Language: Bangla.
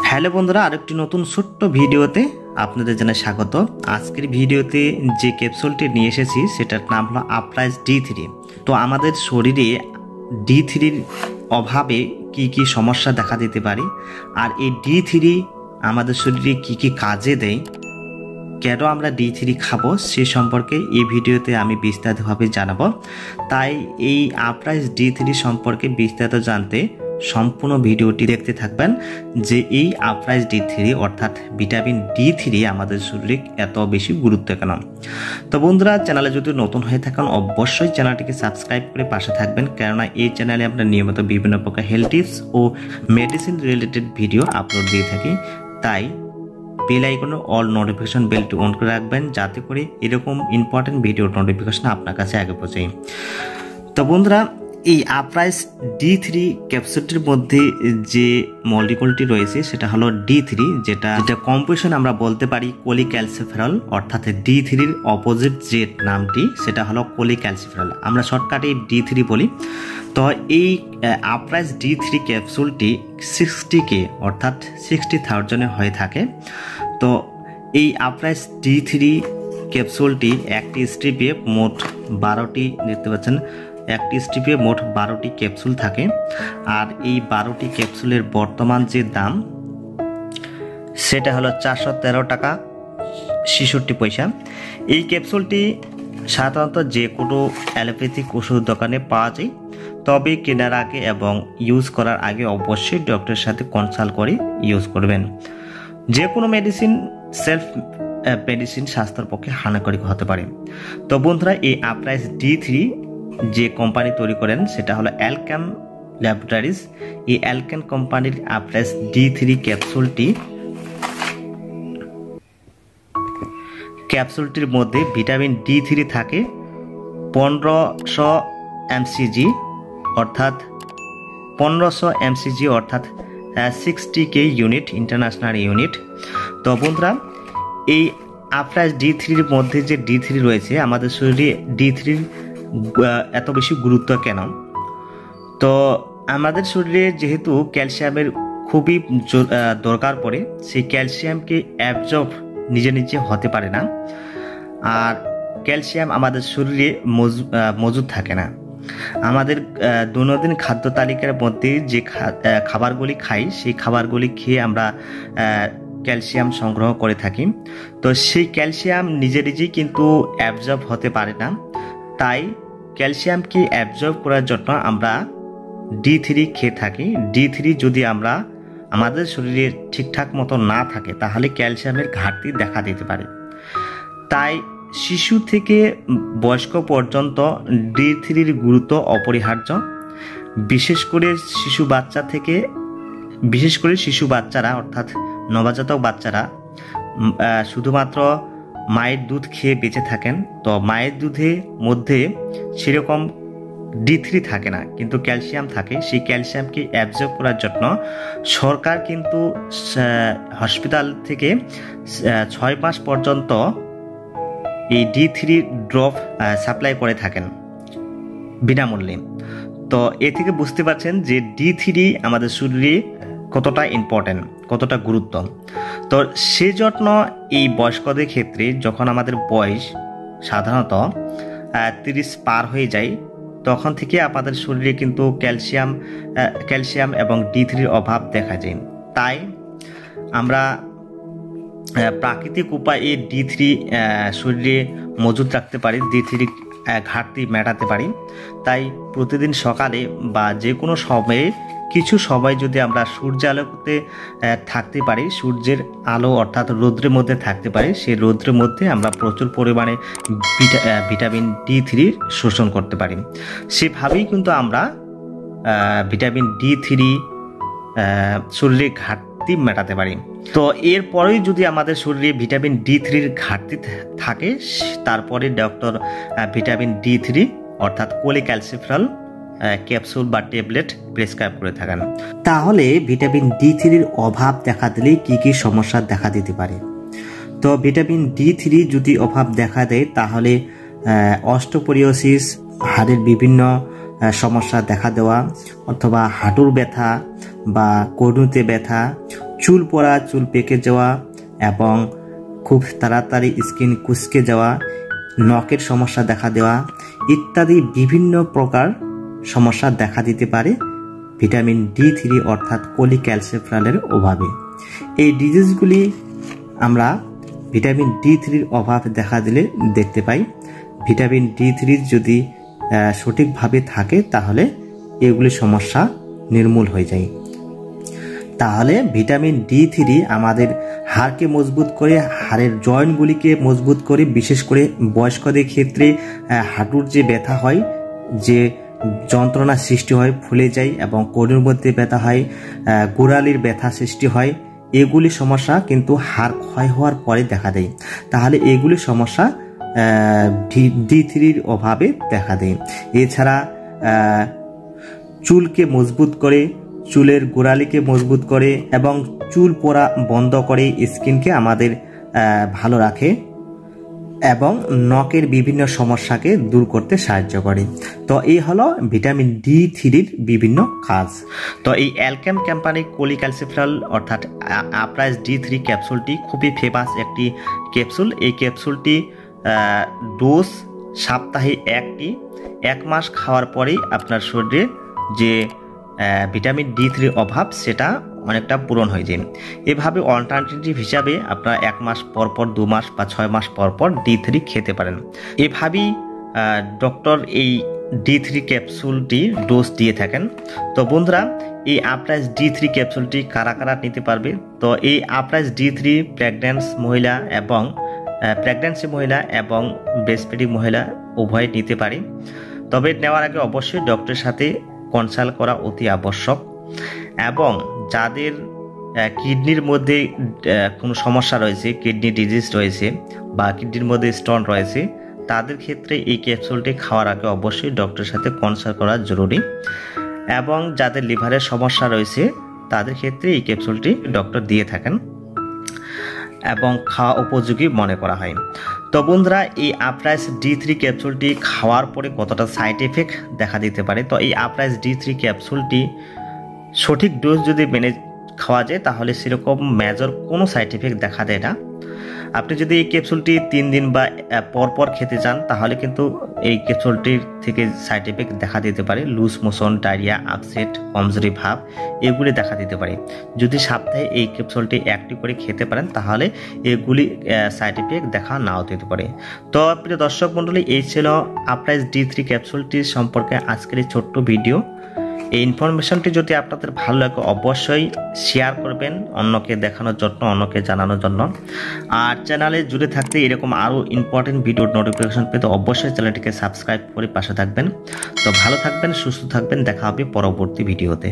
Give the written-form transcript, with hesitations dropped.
হ্যালো বন্ধুরা, আরেকটি নতুন ছোট্ট ভিডিওতে আপনাদের জানাই স্বাগত। আজকের ভিডিওতে যে ক্যাপসুলটি নিয়ে এসেছি সেটার নাম হলো আপ্রাইজ D3। তো আমাদের শরীরে D3-র অভাবে কি কি সমস্যা দেখা দিতে পারে, আর এই D3 আমাদের শরীরে কি কি কাজে দেয়, কেন আমরা D3 খাবো সে সম্পর্কে এই ভিডিওতে আমি বিস্তারিতভাবে জানাবো। তাই এই আপ্রাইজ D3 সম্পর্কে বিস্তারিত জানতে সম্পূর্ণ ভিডিওটি দেখতে থাকবেন, যে এই আপ্রাইজ D3 অর্থাৎ ভিটামিন D3 আমাদের শরীরে এত বেশি গুরুত্ব কেন। তো বন্ধুরা, চ্যানেলে যদি নতুন হয়ে থাকেন অবশ্যই চ্যানেলটিকে সাবস্ক্রাইব করে পাশে থাকবেন, কেননা এই চ্যানেলে আমরা নিয়মিত বিভিন্ন প্রকার হেলথ টিপস ও মেডিসিন রিলেটেড ভিডিও আপলোড দিয়ে থাকি। তাই বেল আইকনে অল নোটিফিকেশন বেলটি অন করে রাখবেন, যাতে করে এরকম ইম্পর্টেন্ট ভিডিও নোটিফিকেশন আপনার কাছে আগে পৌঁছায়। তো বন্ধুরা, এই আপ্রাইজ D3 ক্যাপসুলটির মধ্যে যে মলিকুলটি রয়েছে সেটা হলো D3, যেটা কম্পোজিশন আমরা বলতে পারি কোলিক্যালসিফেরল, অর্থাৎ D3-র অপোজিট যে নামটি সেটা হলো কোলিক্যালসিফেরল, আমরা শর্টকাটে D3 বলি। তো এই আপ্রাইজ D3 ক্যাপসুলটি 60K অর্থাৎ 60,000 হয়ে থাকে। তো এই আপ্রাইজ D3 ক্যাপসুলটি একটি স্ট্রিপে মোট 12টি, দেখতে পাচ্ছেন একটি স্ট্রিপে মোট 12টি ক্যাপসুল থাকে। আর এই 12টি ক্যাপসুলের বর্তমান যে দাম সেটা হলো 413 টাকা 66 পয়সা। এই ক্যাপসুলটি সাধারণত যে কোনো অ্যালোপ্যাথিক ওষুধ দোকানে পাওয়া যায়, তবে কেনার আগে এবং ইউজ করার আগে অবশ্যই ডক্টরের সাথে কনসাল্ট করে ইউজ করবেন। যে কোনো মেডিসিন সেলফ মেডিসিন স্বাস্থ্যের পক্ষে হানিকারক হতে পারে। তো বন্ধুরা, এই আপ্রাইজ D3 যে কোম্পানি তৈরি করেন সেটা হলো অ্যালকেম ল্যাবরেটরিজ। এই অ্যালকেম কোম্পানির আপ্রাইজ D3 ক্যাপসুলটির মধ্যে ভিটামিন D3 থাকে 1500 mcg অর্থাৎ 60K ইউনিট, ইন্টারন্যাশনাল ইউনিট। তো বন্ধুরা, এই আপ্রাইজ D3-র মধ্যে যে D3 রয়েছে, আমাদের শরীরে D3-র এত বেশি গুরুত্ব কেন? তো আমাদের শরীরে যেহেতু ক্যালসিয়ামের খুবই দরকার পড়ে, সেই ক্যালসিয়ামকে অ্যাবজর্ব নিজে হতে পারে না, আর ক্যালসিয়াম আমাদের শরীরে মজুদ থাকে না। আমাদের দৈনন্দিন খাদ্য তালিকার মধ্যে যে খাবারগুলি খাই, সেই খাবারগুলি খেয়ে আমরা ক্যালসিয়াম সংগ্রহ করে থাকি। তো সেই ক্যালসিয়াম নিজেই কিন্তু অ্যাবজর্ব হতে পারে না। তাই ক্যালসিয়ামকে অ্যাবজর্ব করার জন্য আমরা D3 খেয়ে থাকি। D3 যদি আমাদের শরীরে ঠিকঠাক মতো না থাকে, তাহলে ক্যালসিয়ামের ঘাটতি দেখা দিতে পারে। তাই শিশু থেকে বয়স্ক পর্যন্ত D3-র গুরুত্ব অপরিহার্য। বিশেষ করে শিশু বাচ্চারা অর্থাৎ নবজাতক বাচ্চারা শুধুমাত্র মায়ের দুধ খেয়ে বেঁচে থাকেন। তো মায়ের দুধের মধ্যে সেরকম D3 থাকে না, কিন্তু ক্যালসিয়াম থাকে। সেই ক্যালসিয়ামকে অ্যাবজর্ব করার জন্য সরকার কিন্তু হসপিটাল থেকে 6 মাস পর্যন্ত এই D3 ড্রপ সাপ্লাই করে থাকেন বিনামূল্যে। তো এ থেকে বুঝতে পারছেন যে D3 আমাদের শরীরে কতটা ইম্পর্টেন্ট, কতটা গুরুত্ব। তো সেজন্য এই বয়স্কদের ক্ষেত্রে যখন আমাদের বয়স সাধারণত 30 পার হয়ে যায়, তখন থেকে আমাদের শরীরে কিন্তু ক্যালসিয়াম এবং D3-র অভাব দেখা যায়। তাই আমরা প্রাকৃতিক উপায়ে D3 শরীরে মজুদ রাখতে পারি, D3 ঘাটতি মেটাতে পারি। তাই প্রতিদিন সকালে বা যে কোনো সময়ে কিছু সময় যদি আমরা সূর্যালোকে থাকতে পারি, সূর্যের আলো অর্থাৎ রৌদ্রের মধ্যে থাকতে পারি, সেই রৌদ্রের মধ্যে আমরা প্রচুর পরিমাণে ভিটামিন D3 শোষণ করতে পারি। সেভাবেই কিন্তু আমরা ভিটামিন D3 শরীরে ঘাটতি মেটাতে পারি। তো এরপরেই যদি আমাদের শরীরে ভিটামিন D3-র ঘাটতি থাকে, তারপরে ডক্টর ভিটামিন D3 অর্থাৎ কোলিক্যালসিফেরল ক্যাপসুল বা ট্যাবলেট প্রেসক্রাইব করে থাকেন। তাহলে ভিটামিন D3-র অভাব দেখা দিলে কি কি সমস্যা দেখা দিতে পারে? তো ভিটামিন D3 যদি অভাব দেখা দেয়, তাহলে অস্টিওপোরোসিস, হাড়ের বিভিন্ন সমস্যা দেখা দেওয়া, অথবা হাঁটুর ব্যথা বা কনুতে ব্যথা, চুল পড়া, চুল পেকে যাওয়া এবং খুব তাড়াতাড়ি স্কিন কুঁচকে যাওয়া, নখের সমস্যা দেখা দেওয়া ইত্যাদি বিভিন্ন প্রকার সমস্যা দেখা দিতে পারে ভিটামিন D3 অর্থাৎ কোলিক্যালসিফেরলের অভাবে। এই ডিজিজগুলি আমরা ভিটামিন D3 অভাব দেখা দিলে দেখতে পাই। ভিটামিন D3 যদি সঠিকভাবে থাকে তাহলে এগুলি সমস্যা নির্মূল হয়ে যায়। তাহলে ভিটামিন D3 আমাদের হাড়কে মজবুত করে, হাড়ের জয়েন্টগুলিকে মজবুত করে, বিশেষ করে বয়স্কদের ক্ষেত্রে হাঁটুর যে ব্যথা হয়, যে যন্ত্রণা সৃষ্টি হয়, ফুলে যায় এবং কোমরের মধ্যে ব্যথা হয়, গোড়ালির ব্যথা সৃষ্টি হয়, এগুলি সমস্যা কিন্তু হাড় ক্ষয় হওয়ার পরে দেখা দেয়। তাহলে এগুলি সমস্যা D3 অভাবে দেখা দেয়। এছাড়া চুলকে মজবুত করে, চুলের গোড়ালিকে মজবুত করে এবং চুল পড়া বন্ধ করে, স্কিনকে আমাদের ভালো রাখে এবং নখের বিভিন্ন সমস্যাকে দূর করতে সাহায্য করে। তো এই হলো ভিটামিন D3 বিভিন্ন কাজ। তো এই অ্যালকেম কোম্পানির কোলিক্যালসিফেরল অর্থাৎ আপ্রাইজ D3 ক্যাপসুলটি খুবই ফেমাস একটি ক্যাপসুল। এই ক্যাপসুলটি ডোজ সপ্তাহে একটি, 1 মাস খাওয়ার পরেই আপনার শরীরে যে ভিটামিন D3 অভাব সেটা অনেকটা পূরণ হয়ে যায়। এভাবে অল্টারনেটিভ হিসাবে আপনারা 1 মাস পর পর, 2 মাস বা 6 মাস পর পর D3 খেতে পারেন। এভাবেই ডক্টর এই D3 ক্যাপসুলটি ডোজ দিয়ে থাকেন। তো বন্ধুরা, এই আপ্রাইজ D3 ক্যাপসুলটি কারা কারা নিতে পারবে? তো এই আপ্রাইজ D3 প্রেগন্যান্সি মহিলা এবং ব্রেস্টফিডিং মহিলা উভয় নিতে পারে। তবে নেওয়ার আগে অবশ্যই ডক্টরের সাথে কনসাল্ট করা অতি আবশ্যক। এবং যাদের কিডনির মধ্যে কোনো সমস্যা রয়েছে, কিডনি ডিজিজ রয়েছে বা কিডনির মধ্যে স্টোন রয়েছে, তাদের ক্ষেত্রে এই ক্যাপসুলটি খাওয়ার আগে অবশ্যই ডক্টরের সাথে কনসাল্ট করা জরুরি। এবং যাদের লিভারের সমস্যা রয়েছে তাদের ক্ষেত্রে এই ক্যাপসুলটি ডক্টর দিয়ে থাকেন এবং খাওয়া উপযোগী মনে করা হয়। তো বন্ধুরা, এই আপ্রাইজ D3 ক্যাপসুলটি খাওয়ার পরে কতটা সাইড এফেক্ট দেখা দিতে পারে? তো এই আপ্রাইজ D3 ক্যাপসুলটি সঠিক ডোজ যদি মেনে খাওয়া যায় তাহলে সেরকম মেজর কোনো সাইড এফেক্ট দেখা দেয় না। আপনি যদি এই ক্যাপসুলটি 3 দিন বা পর খেতে চান তাহলে কিন্তু এই ক্যাপসুলটির থেকে সাইড এফেক্ট দেখা দিতে পারে। লুজ মোশন, ডায়রিয়া, আপসেট, কমজোরি ভাব এগুলি দেখা দিতে পারে। যদি সপ্তাহে এই ক্যাপসুলটি একটি করে খেতে পারেন তাহলে এগুলি সাইড এফেক্ট দেখা নাও দিতে পারে। তো প্রিয় দর্শক মণ্ডলী, এই ছিল আপ্রাইজ D3 ক্যাপসুলটি সম্পর্কে আজকের এই ছোট্ট ভিডিও। এই ইনফরমেশনটি যদি আপনাদের ভালো লাগে অবশ্যই শেয়ার করবেন অন্যকে দেখানোর জন্য, অন্যকে জানানোর জন্য। আর চ্যানেলে জুড়ে থাকতে এরকম আরও ইম্পর্টেন্ট ভিডিওর নোটিফিকেশন পেতে অবশ্যই চ্যানেলটিকে সাবস্ক্রাইব করে পাশে থাকবেন। তো ভালো থাকবেন, সুস্থ থাকবেন, দেখা হবে পরবর্তী ভিডিওতে।